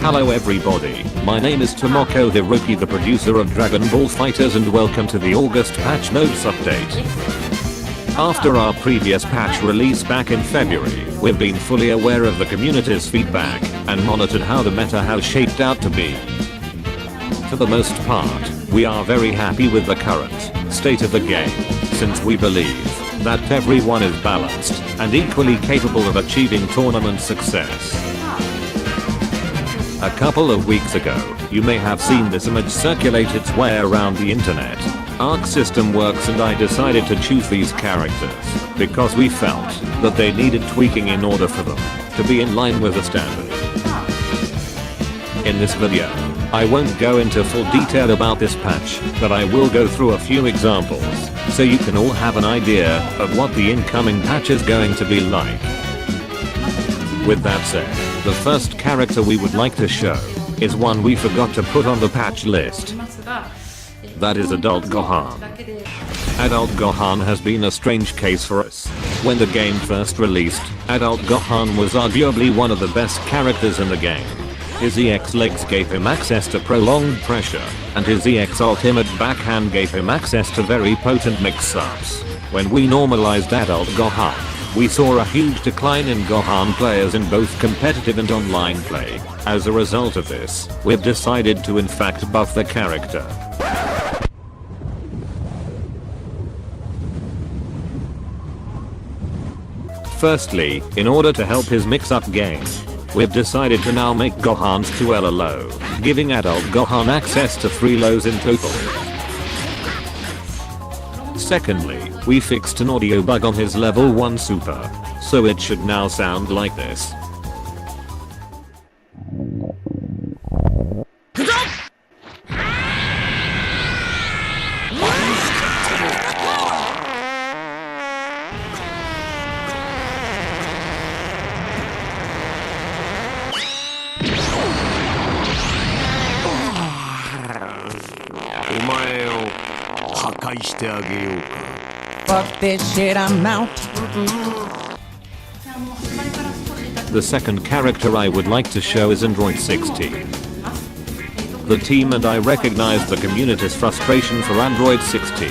Hello everybody, my name is Tomoko Hiroki, the producer of Dragon Ball FighterZ, and welcome to the August patch notes update. After our previous patch release back in February, we've been fully aware of the community's feedback and monitored how the meta has shaped out to be. For the most part, we are very happy with the current state of the game, since we believe that everyone is balanced and equally capable of achieving tournament success. A couple of weeks ago, you may have seen this image circulate its way around the internet. Arc system works, and I decided to choose these characters because we felt that they needed tweaking in order for them to be in line with the standard. In this video, I won't go into full detail about this patch, but I will go through a few examples so you can all have an idea of what the incoming patch is going to be like. With that said, the first character we would like to show is one we forgot to put on the patch list. That is Adult Gohan. Adult Gohan has been a strange case for us. When the game first released, Adult Gohan was arguably one of the best characters in the game. His EX legs gave him access to prolonged pressure, and his EX ultimate backhand gave him access to very potent mix-ups. When we normalized Adult Gohan, we saw a huge decline in Gohan players in both competitive and online play. As a result of this, we've decided to in fact buff the character. Firstly, in order to help his mix-up game, we've decided to now make Gohan's 2L a low, giving Adult Gohan access to 3 lows in total. Secondly, we fixed an audio bug on his level 1 super, so it should now sound like this. Fuck this shit, I'm out. The second character I would like to show is Android 16. The team and I recognize the community's frustration for Android 16.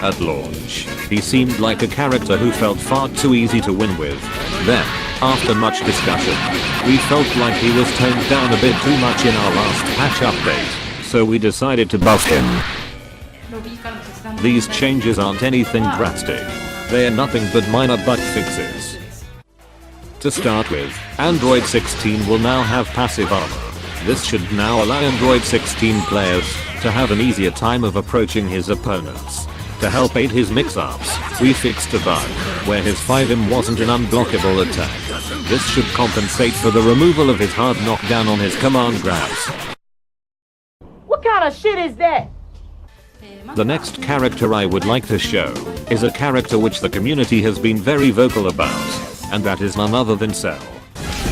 At launch, he seemed like a character who felt far too easy to win with. Then, after much discussion, we felt like he was toned down a bit too much in our last patch update, so we decided to buff him. These changes aren't anything drastic. They are nothing but minor bug fixes. To start with, Android 16 will now have passive armor. This should now allow Android 16 players to have an easier time of approaching his opponents. To help aid his mix-ups, we fixed a bug where his 5M wasn't an unblockable attack. This should compensate for the removal of his hard knockdown on his command grabs. What kind of shit is that? The next character I would like to show is a character which the community has been very vocal about, and that is none other than Cell.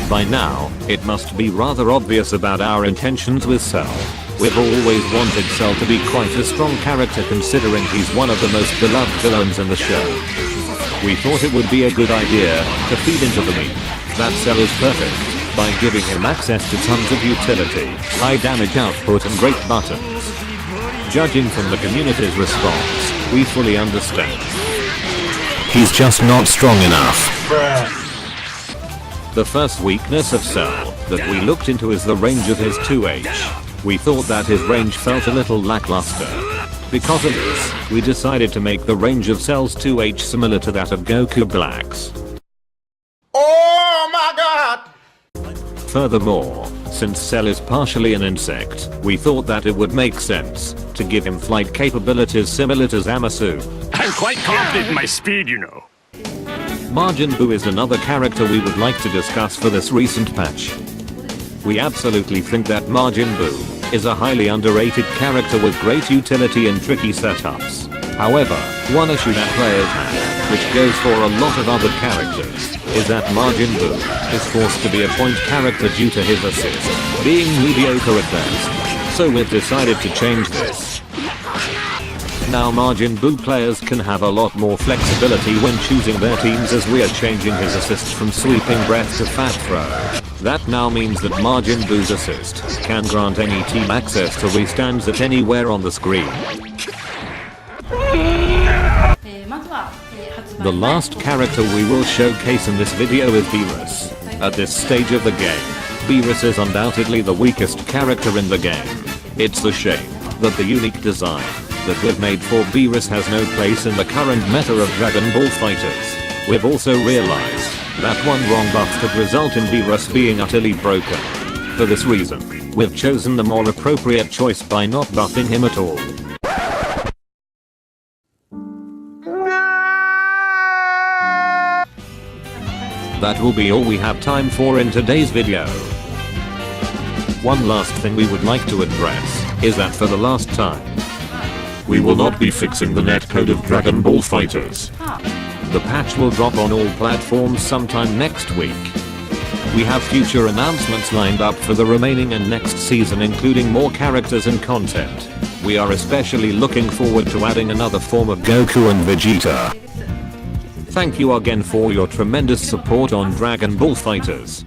By now, it must be rather obvious about our intentions with Cell. We've always wanted Cell to be quite a strong character, considering he's one of the most beloved villains in the show. We thought it would be a good idea to feed into the meme that Cell is perfect by giving him access to tons of utility, high damage output, and great buttons. Judging from the community's response, we fully understand. He's just not strong enough. The first weakness of Cell that we looked into is the range of his 2H. We thought that his range felt a little lackluster. Because of this, we decided to make the range of Cell's 2H similar to that of Goku Black's. Oh my god! Furthermore, since Cell is partially an insect, we thought that it would make sense to give him flight capabilities similar to Zamasu. I'm quite confident in my speed, you know. Majin Buu is another character we would like to discuss for this recent patch. We absolutely think that Majin Buu is a highly underrated character with great utility and tricky setups. However, one issue that players have, which goes for a lot of other characters, is that Majin Buu is forced to be a point character due to his assist being mediocre at best. So we've decided to change this. Now Majin Buu players can have a lot more flexibility when choosing their teams, as we are changing his assist from sweeping breath to fat throw. That now means that Majin Buu's assist can grant any team access to restands at anywhere on the screen. The last character we will showcase in this video is Beerus. At this stage of the game, Beerus is undoubtedly the weakest character in the game. It's a shame that the unique design that we've made for Beerus has no place in the current meta of Dragon Ball FighterZ. We've also realized that one wrong buff could result in Beerus being utterly broken. For this reason, we've chosen the more appropriate choice by not buffing him at all. That will be all we have time for in today's video. One last thing we would like to address is that for the last time, we will not be fixing the netcode of Dragon Ball FighterZ. The patch will drop on all platforms sometime next week. We have future announcements lined up for the remaining and next season, including more characters and content. We are especially looking forward to adding another form of Goku and Vegeta. Thank you again for your tremendous support on Dragon Ball FighterZ.